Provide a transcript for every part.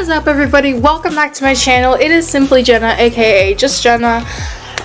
is up, everybody? Welcome back to my channel. It is simply Jenna, aka just Jenna,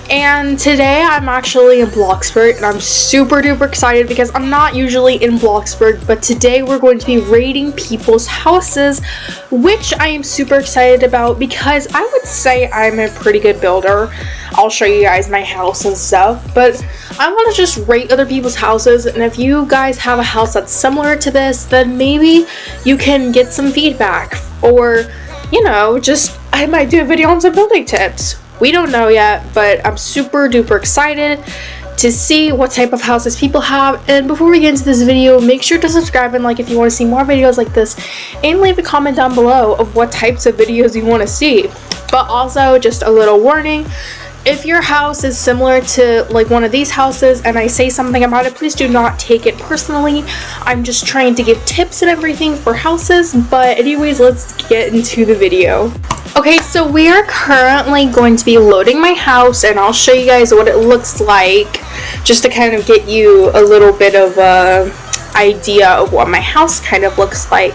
and today I'm actually in Bloxburg, and I'm super duper excited because I'm not usually in Bloxburg, but today we're going to be raiding people's houses, which I am super excited about because I would say I'm a pretty good builder. I'll show you guys my house and stuff, but I want to just rate other people's houses, and if you guys have a house that's similar to this, then maybe you can get some feedback, or you know, just I might do a video on some building tips. We don't know yet, but I'm super duper excited to see what type of houses people have. And before we get into this video, make sure to subscribe and like if you want to see more videos like this, and leave a comment down below of what types of videos you want to see. But also, just a little warning, if your house is similar to like one of these houses and I say something about it, please do not take it personally. I'm just trying to give tips and everything for houses. But anyways, let's get into the video. Okay, so we are currently going to be loading my house, and I'll show you guys what it looks like just to kind of get you a little bit of a idea of what my house kind of looks like.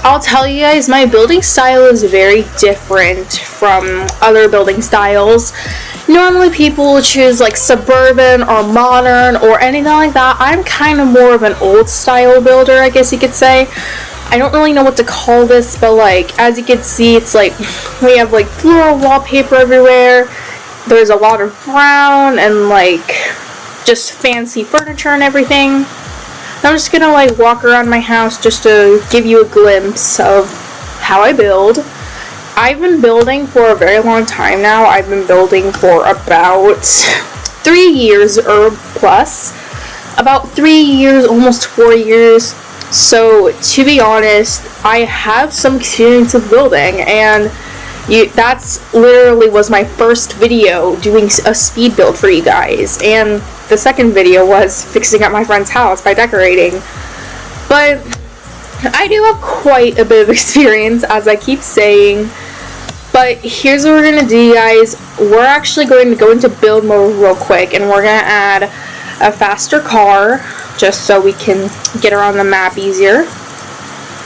I'll tell you guys, my building style is very different from other building styles. Normally people will choose like suburban or modern or anything like that. I'm kind of more of an old style builder, I guess you could say. I don't really know what to call this, but like as you can see, it's like we have like floral wallpaper everywhere. There's a lot of brown and like just fancy furniture and everything. I'm just gonna like walk around my house just to give you a glimpse of how I build. I've been building for a very long time now. I've been building for about 3 years or plus. About 3 years, almost 4 years. So to be honest, I have some experience with building, and that's literally was my first video doing a speed build for you guys, and the second video was fixing up my friend's house by decorating. But I do have quite a bit of experience, as I keep saying. But here's what we're gonna do, guys. We're actually going to go into build mode real quick, and we're gonna add a faster car just so we can get around the map easier.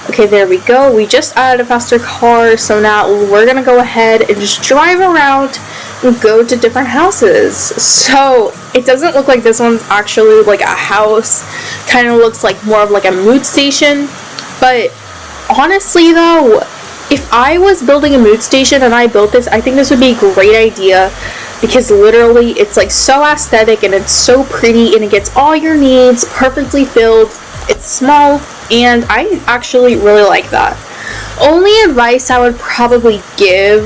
Okay, there we go. We just added a faster car, so now we're gonna go ahead and just drive around and go to different houses. So it doesn't look like this one's actually like a house. Kind of looks like more of like a mood station. But honestly though, if I was building a mood station and I built this, I think this would be a great idea, because literally it's like so aesthetic and it's so pretty and it gets all your needs perfectly filled. It's small, and I actually really like that. Only advice I would probably give,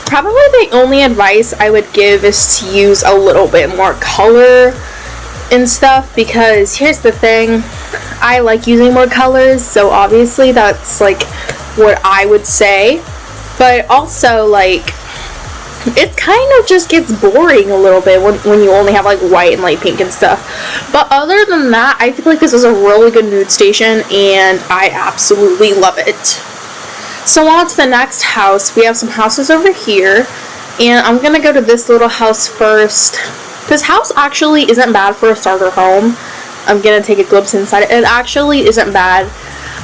probably the only advice I would give is to use a little bit more color and stuff, because here's the thing, I like using more colors, so obviously that's like what I would say. But also, like, it kind of just gets boring a little bit when you only have like white and light pink and stuff. But other than that, I feel like this is a really good mood station, and I absolutely love it. So on to the next house. We have some houses over here, and I'm gonna go to this little house first. This house actually isn't bad for a starter home. I'm gonna take a glimpse inside it. It actually isn't bad.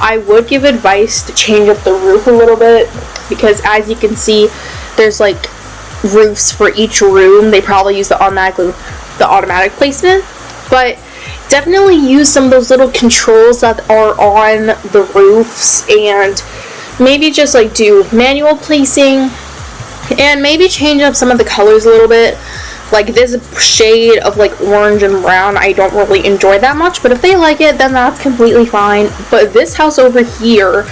I would give advice to change up the roof a little bit, because as you can see, there's like roofs for each room. They probably use the automatic placement, but definitely use some of those little controls that are on the roofs, and maybe just like do manual placing, and maybe change up some of the colors a little bit. Like this shade of like orange and brown, I don't really enjoy that much, but if they like it, then that's completely fine. But this house over here,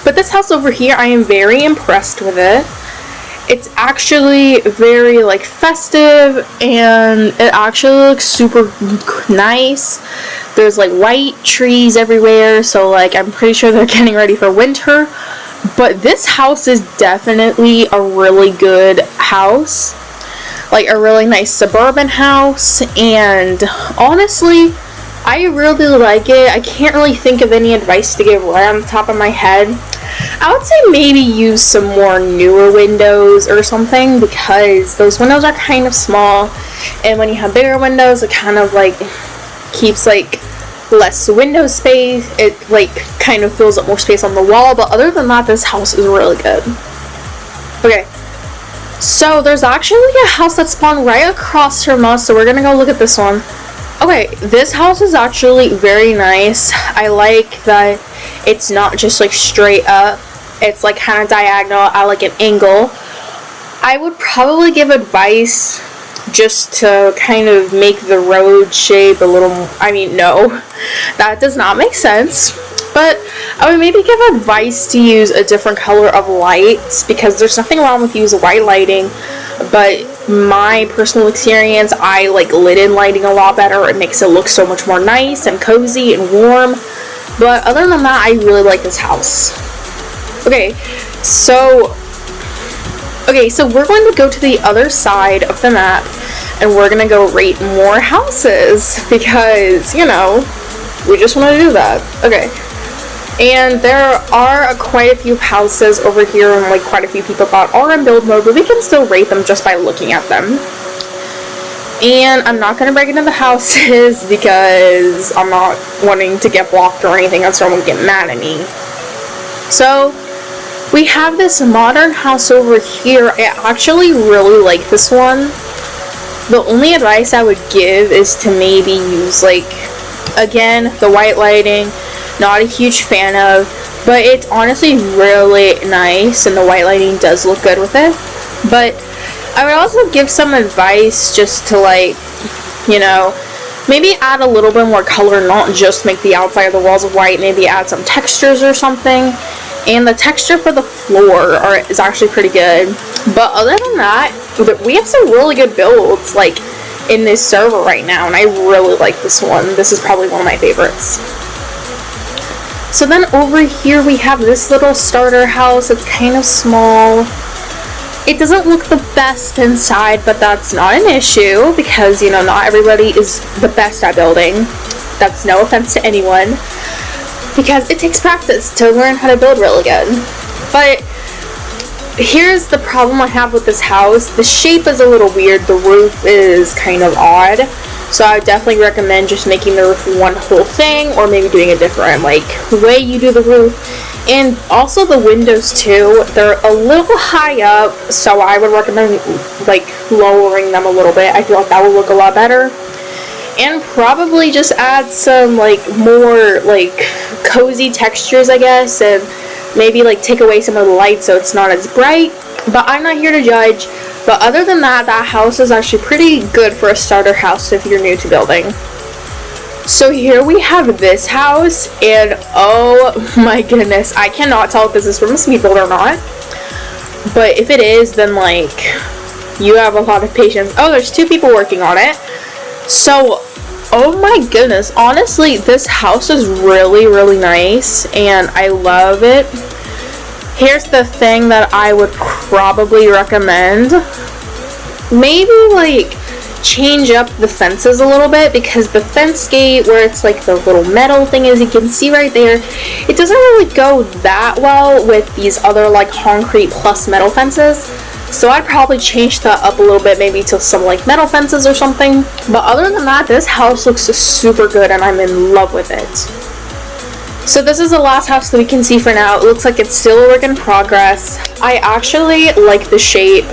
but this house over here, I am very impressed with it. It's actually very like festive, and it actually looks super nice. There's like white trees everywhere, so like I'm pretty sure they're getting ready for winter. But this house is definitely a really good house, like a really nice suburban house, and honestly, I really like it. I can't really think of any advice to give right on the top of my head. I would say maybe use some more newer windows or something, because those windows are kind of small, and when you have bigger windows, it kind of like keeps like less window space. It like kind of fills up more space on the wall, but other than that, this house is really good. Okay, so there's actually a house that spawned right across from us, so we're gonna go look at this one. Okay, this house is actually very nice. I like that it's not just like straight up, it's like kind of diagonal at like an angle. I would probably give advice just to kind of make the road shape a little, no, that does not make sense, but I would maybe give advice to use a different color of lights, because there's nothing wrong with using white lighting, but my personal experience, I like lit-in lighting a lot better. It makes it look so much more nice and cozy and warm, but other than that, I really like this house. Okay, so we're going to go to the other side of the map, and we're going to go rate more houses, because, you know, we just want to do that. Okay, and there are quite a few houses over here, and like quite a few people that are in build mode, but we can still rate them just by looking at them. And I'm not going to break into the houses, because I'm not wanting to get blocked or anything, and someone would get mad at me. So we have this modern house over here. I actually really like this one. The only advice I would give is to maybe use, like, again, the white lighting. Not a huge fan of, but it's honestly really nice, and the white lighting does look good with it. But I would also give some advice just to, like, you know, maybe add a little bit more color, not just make the outside of the walls white, maybe add some textures or something. And the texture for the floor is actually pretty good. But other than that, we have some really good builds, like, in this server right now, and I really like this one. This is probably one of my favorites. So then over here we have this little starter house. It's kind of small. It doesn't look the best inside, but that's not an issue, because, you know, not everybody is the best at building. That's no offense to anyone, because it takes practice to learn how to build really good. But here's the problem I have with this house. The shape is a little weird. The roof is kind of odd. So I would definitely recommend just making the roof one whole thing, or maybe doing a different, like, way you do the roof. And also the windows too, they're a little high up, so I would recommend, like, lowering them a little bit. I feel like that would look a lot better. And probably just add some, like, more, like, cozy textures, I guess, and maybe, like, take away some of the light so it's not as bright. But I'm not here to judge. But other than that, that house is actually pretty good for a starter house if you're new to building. So here we have this house, and oh my goodness, I cannot tell if this is from a speed build or not. But if it is, then, like, you have a lot of patience. Oh, there's 2 people working on it. So, oh my goodness, honestly, this house is really, really nice, and I love it. Here's the thing that I would probably recommend. Maybe, like, change up the fences a little bit, because the fence gate where it's like the little metal thing, as you can see right there, it doesn't really go that well with these other, like, concrete plus metal fences. So I'd probably change that up a little bit, maybe to some, like, metal fences or something. But other than that, this house looks super good, and I'm in love with it. So this is the last house that we can see for now. It looks like it's still a work in progress. I actually like the shape.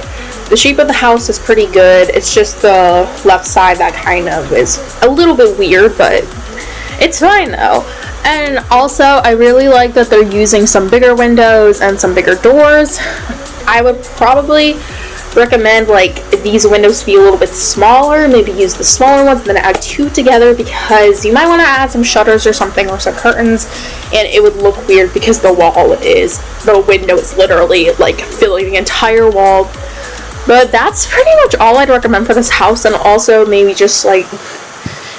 The shape of the house is pretty good. It's just the left side that kind of is a little bit weird, but it's fine though. And also, I really like that they're using some bigger windows and some bigger doors. I would probably recommend, like, these windows to be a little bit smaller, maybe use the smaller ones and then add 2 together, because you might want to add some shutters or something, or some curtains, and it would look weird because the window is literally, like, filling the entire wall. But that's pretty much all I'd recommend for this house. And also maybe just, like,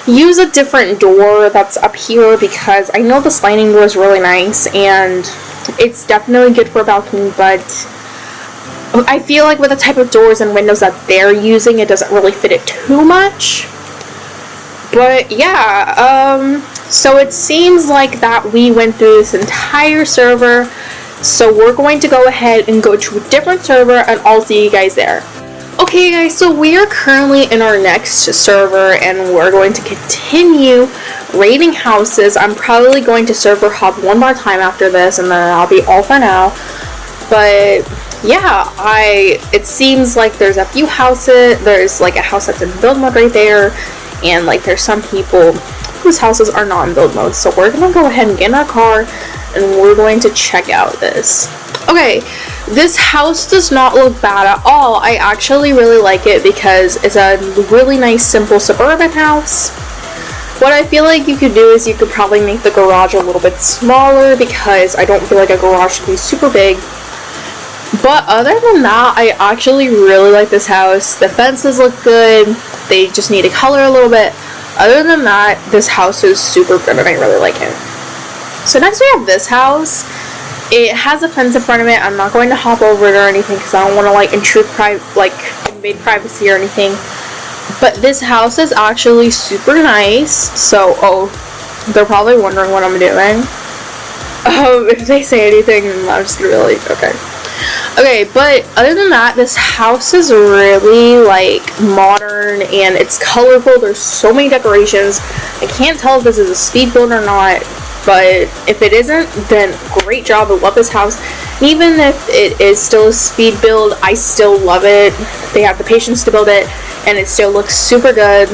use a different door that's up here, because I know the sliding door is really nice and it's definitely good for a balcony, but I feel like with the type of doors and windows that they're using, it doesn't really fit it too much. But yeah, so it seems like that we went through this entire server. So we're going to go ahead and go to a different server, and I'll see you guys there. Okay guys, so we are currently in our next server, and we're going to continue rating houses. I'm probably going to server hop one more time after this, and then I'll be all for now. But yeah, it seems like there's a few houses. There's like a house that's in build mode right there, and like there's some people whose houses are not in build mode. So we're gonna go ahead and get in our car, and we're going to check out this. Okay, this house does not look bad at all. I actually really like it because it's a really nice, simple suburban house. What I feel like you could do is you could probably make the garage a little bit smaller, because I don't feel like a garage should be super big. But other than that, I actually really like this house. The fences look good. They just need to color a little bit. Other than that, this house is super good and I really like it. So next we have this house. It has a fence in front of it. I'm not going to hop over it or anything because I don't want to like invade privacy or anything. But this house is actually super nice. So, they're probably wondering what I'm doing. If they say anything, I'm just gonna be like, okay. Okay, but other than that, this house is really like modern and it's colorful. There's so many decorations. I can't tell if this is a speed build or not, but if it isn't, then great job. I love this house. Even if it is still a speed build, I still love it. They have the patience to build it, and it still looks super good.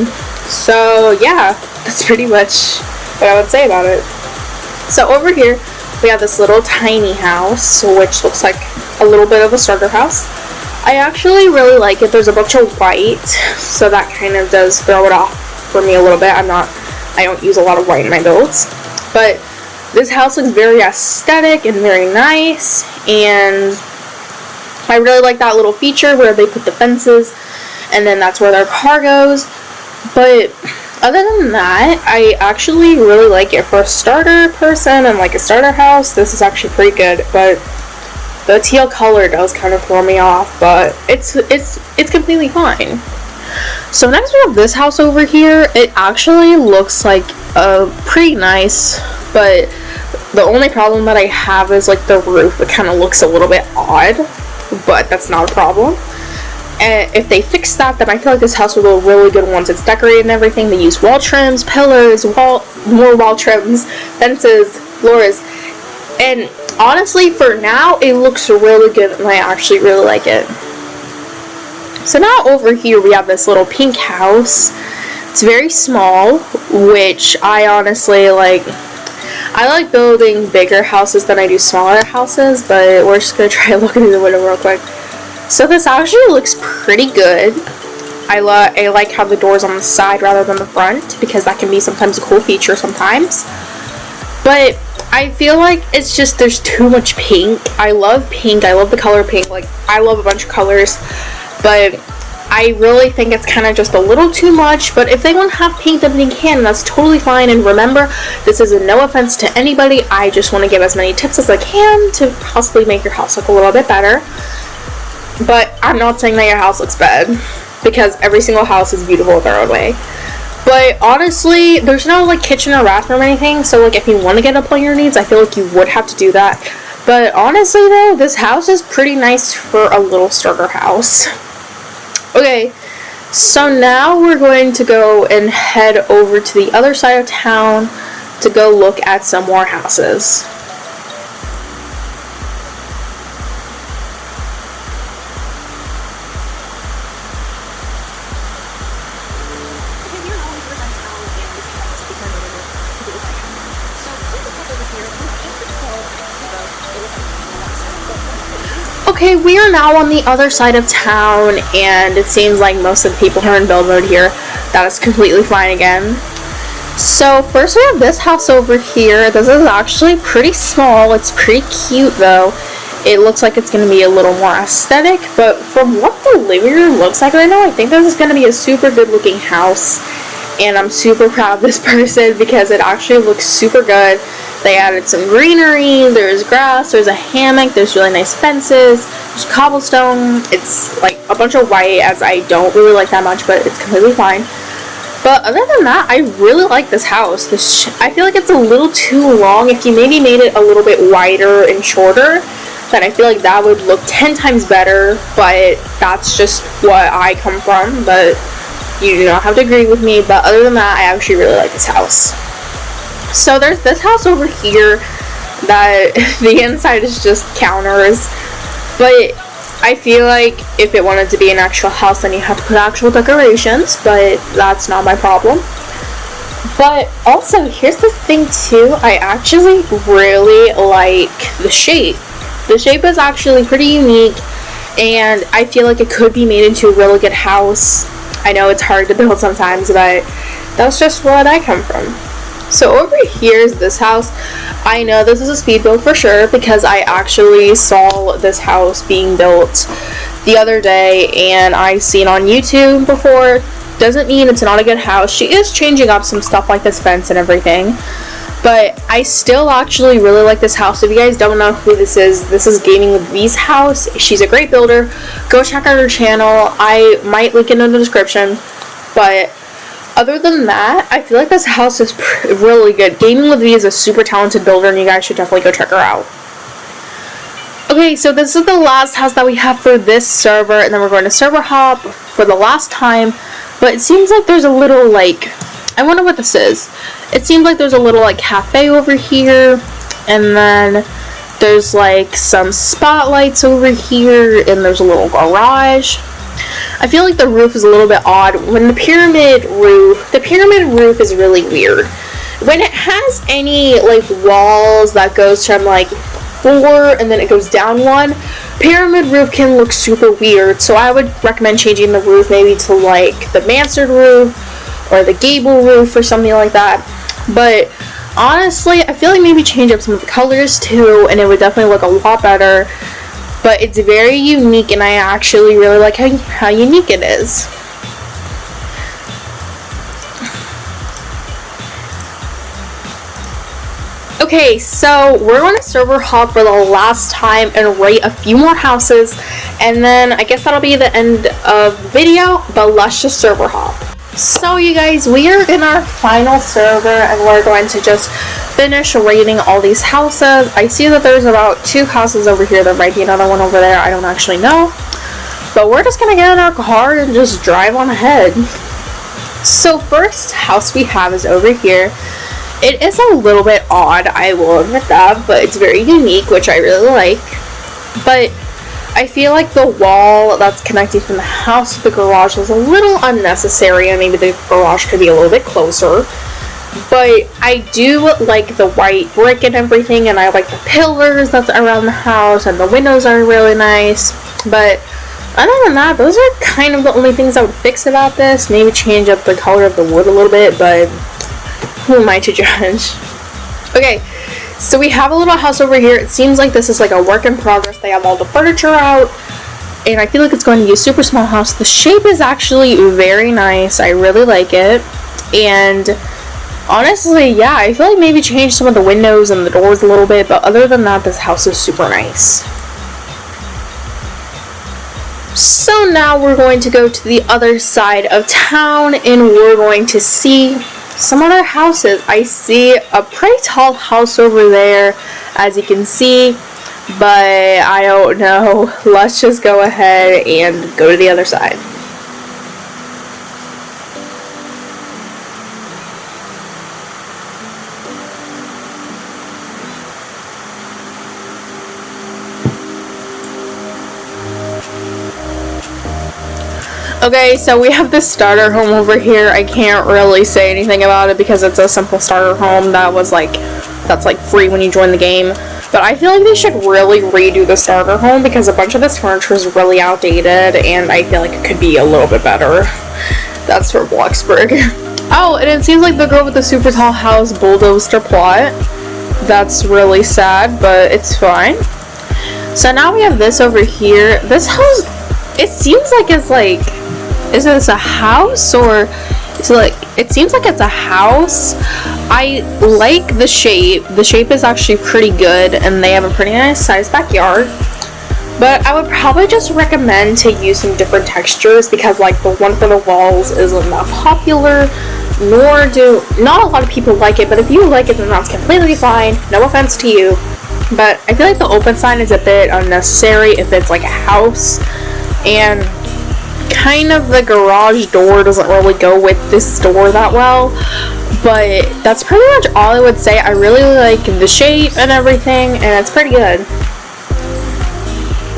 So yeah, that's pretty much what I would say about it. So over here, we have this little tiny house, which looks like a little bit of a starter house. I actually really like it. There's a bunch of white, so that kind of does throw it off for me a little bit. I don't use a lot of white in my builds. But this house looks very aesthetic and very nice, and I really like that little feature where they put the fences, and then that's where their car goes. But other than that, I actually really like it for a starter person and like a starter house. This is actually pretty good, but the teal color does kind of throw me off, but it's completely fine. So next we have this house over here. It actually looks like pretty nice, but the only problem that I have is like the roof. It kind of looks a little bit odd, but that's not a problem. And if they fix that, then I feel like this house will look really good once it's decorated and everything. They use wall trims, pillars, more wall trims, fences, floors, and honestly, for now, it looks really good, and I actually really like it. So now over here we have this little pink house. It's very small, which I honestly like. I like building bigger houses than I do smaller houses, but we're just gonna try looking through the window real quick. So this actually looks pretty good. I like how the door's on the side rather than the front, because that can be sometimes a cool feature sometimes. But I feel like it's just there's too much pink. I love pink. I love the color pink. Like, I love a bunch of colors. But I really think it's kind of just a little too much. But if they want to have pink, then they can. And that's totally fine. And remember, this is a no offense to anybody. I just want to give as many tips as I can to possibly make your house look a little bit better. But I'm not saying that your house looks bad, because every single house is beautiful in their own way. But honestly, there's no like kitchen or bathroom or anything, so like if you want to get up on your needs, I feel like you would have to do that. But honestly though, this house is pretty nice for a little starter house. Okay, so now we're going to go and head over to the other side of town to go look at some more houses. Okay, we are now on the other side of town, and it seems like most of the people are in build mode here. That is completely fine again. So first we have this house over here. This is actually pretty small. It's pretty cute though. It looks like it's going to be a little more aesthetic, but from what the living room looks like right now, I think this is going to be a super good looking house. And I'm super proud of this person because it actually looks super good. They added some greenery, there's grass, there's a hammock, there's really nice fences, there's cobblestone. It's like a bunch of white, as I don't really like that much, but it's completely fine. But other than that, I really like this house. I feel like it's a little too long. If you maybe made it a little bit wider and shorter, then I feel like that would look 10 times better, but that's just what I come from. But you do not have to agree with me. But other than that, I actually really like this house. So there's this house over here that the inside is just counters, but I feel like if it wanted to be an actual house, then you have to put actual decorations, but that's not my problem. But also, here's the thing too, I actually really like the shape. The shape is actually pretty unique, and I feel like it could be made into a really good house. I know it's hard to build sometimes, but that's just where I come from. So over here is this house. I know this is a speed build for sure because I actually saw this house being built the other day and I seen on YouTube before. Doesn't mean it's not a good house. She is changing up some stuff like this fence and everything, but I still actually really like this house. If you guys don't know who this is Gaming with V's house. She's a great builder. Go check out her channel. I might link it in the description, but other than that, I feel like this house is really good. Gaming with V is a super talented builder, and you guys should definitely go check her out. Okay, so this is the last house that we have for this server, and then we're going to server hop for the last time. But it seems like there's a little, like, I wonder what this is. It seems like there's a little, like, cafe over here, and then there's, like, some spotlights over here, and there's a little garage. I feel like the roof is a little bit odd. When the pyramid roof is really weird. When it has any, like, walls that goes from, like, 4 and then it goes down 1, pyramid roof can look super weird. So I would recommend changing the roof maybe to, like, the mansard roof or the gable roof or something like that. But honestly, I feel like maybe change up some of the colors too, and it would definitely look a lot better. But it's very unique, and I actually really like how unique it is. Okay, so we're going to server hop for the last time and rate a few more houses, and then I guess that'll be the end of the video, but let's just server hop. So you guys, we are in our final server, and we're going to just finish rating all these houses. I see that there's about 2 houses over here. There might be another one over there. I don't actually know. But we're just going to get in our car and just drive on ahead. So first house we have is over here. It is a little bit odd, I will admit that, but it's very unique, which I really like. But I feel like the wall that's connecting from the house to the garage is a little unnecessary, and maybe the garage could be a little bit closer. But I do like the white brick and everything, and I like the pillars that's around the house, and the windows are really nice. But other than that, those are kind of the only things I would fix about this. Maybe change up the color of the wood a little bit, but who am I to judge? Okay, so we have a little house over here. It seems like this is like a work in progress. They have all the furniture out, and I feel like it's going to be a super small house. The shape is actually very nice. I really like it. And honestly, yeah, I feel like maybe change some of the windows and the doors a little bit, but other than that, this house is super nice. So now we're going to go to the other side of town, and we're going to see some other houses. I see a pretty tall house over there, as you can see, but I don't know. Let's just go ahead and go to the other side. Okay, so we have this starter home over here. I can't really say anything about it because it's a simple starter home that's like free when you join the game. But I feel like they should really redo the starter home because a bunch of this furniture is really outdated, and I feel like it could be a little bit better. That's for Bloxburg. Oh, and it seems like the girl with the super tall house bulldozed her plot. That's really sad, but it's fine. So now we have this over here. This house, it seems like it's like, is this a house, or it's like, it seems like it's a house. I like the shape. The shape is actually pretty good, and they have a pretty nice sized backyard. But I would probably just recommend to use some different textures because like the one for the walls isn't that popular, nor do not a lot of people like it. But if you like it, then that's completely fine. No offense to you. But I feel like the open sign is a bit unnecessary if it's like a house, and kind of the garage door doesn't really go with this door that well. But that's pretty much all I would say. I really like the shape and everything, and it's pretty good.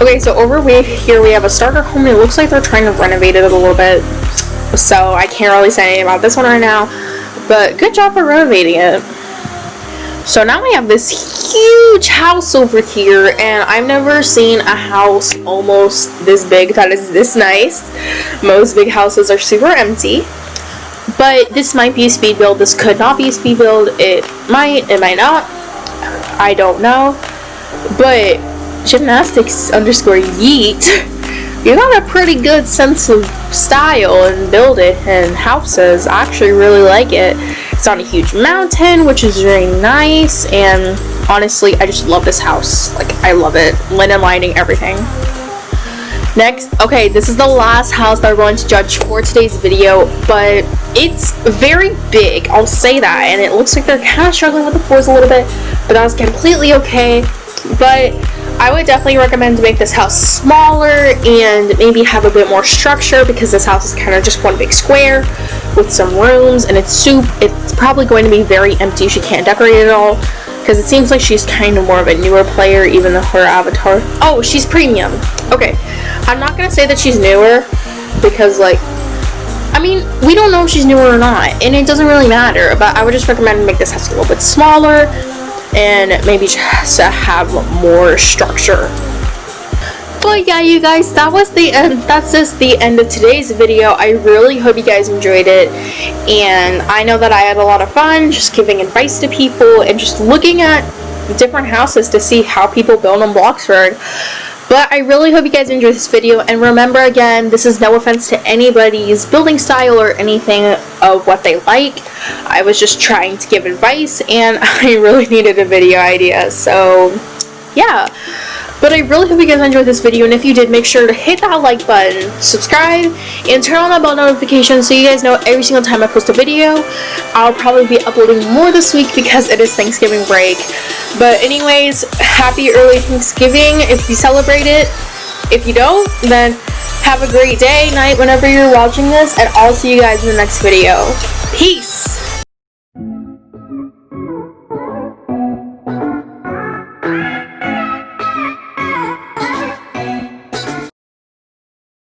Okay, so over here we have a starter home. It looks like they're trying to renovate it a little bit, so I can't really say anything about this one right now, but good job for renovating it. So now we have this huge house over here, and I've never seen a house almost this big that is this nice. Most big houses are super empty, but this might be a speed build. This could not be a speed build. It might not. I don't know. But gymnastics_yeet, you got a pretty good sense of style and building and houses. I actually really like it. It's on a huge mountain, which is very nice, and honestly, I just love this house. Like, I love it. Linen lighting, everything. Next, okay, this is the last house that we're going to judge for today's video, but it's very big, I'll say that, and it looks like they're kind of struggling with the floors a little bit, but that's completely okay. But I would definitely recommend to make this house smaller and maybe have a bit more structure, because this house is kind of just one big square with some rooms, and it's probably going to be very empty. She can't decorate it all, because it seems like she's kind of more of a newer player, even though her avatar, oh, she's premium. Okay, I'm not gonna say that she's newer, because, like, I mean, we don't know if she's newer or not, and it doesn't really matter, but I would just recommend to make this house a little bit smaller and maybe just to have more structure. But yeah, you guys, that was the end. That's just the end of today's video. I really hope you guys enjoyed it, and I know that I had a lot of fun just giving advice to people and just looking at different houses to see how people build on Bloxburg. But I really hope you guys enjoyed this video, and remember, again, this is no offense to anybody's building style or anything of what they like. I was just trying to give advice, and I really needed a video idea, so yeah. But I really hope you guys enjoyed this video, and if you did, make sure to hit that like button, subscribe, and turn on that bell notification so you guys know every single time I post a video. I'll probably be uploading more this week because it is Thanksgiving break. But anyways, happy early Thanksgiving if you celebrate it. If you don't, then have a great day, night, whenever you're watching this, and I'll see you guys in the next video. Peace!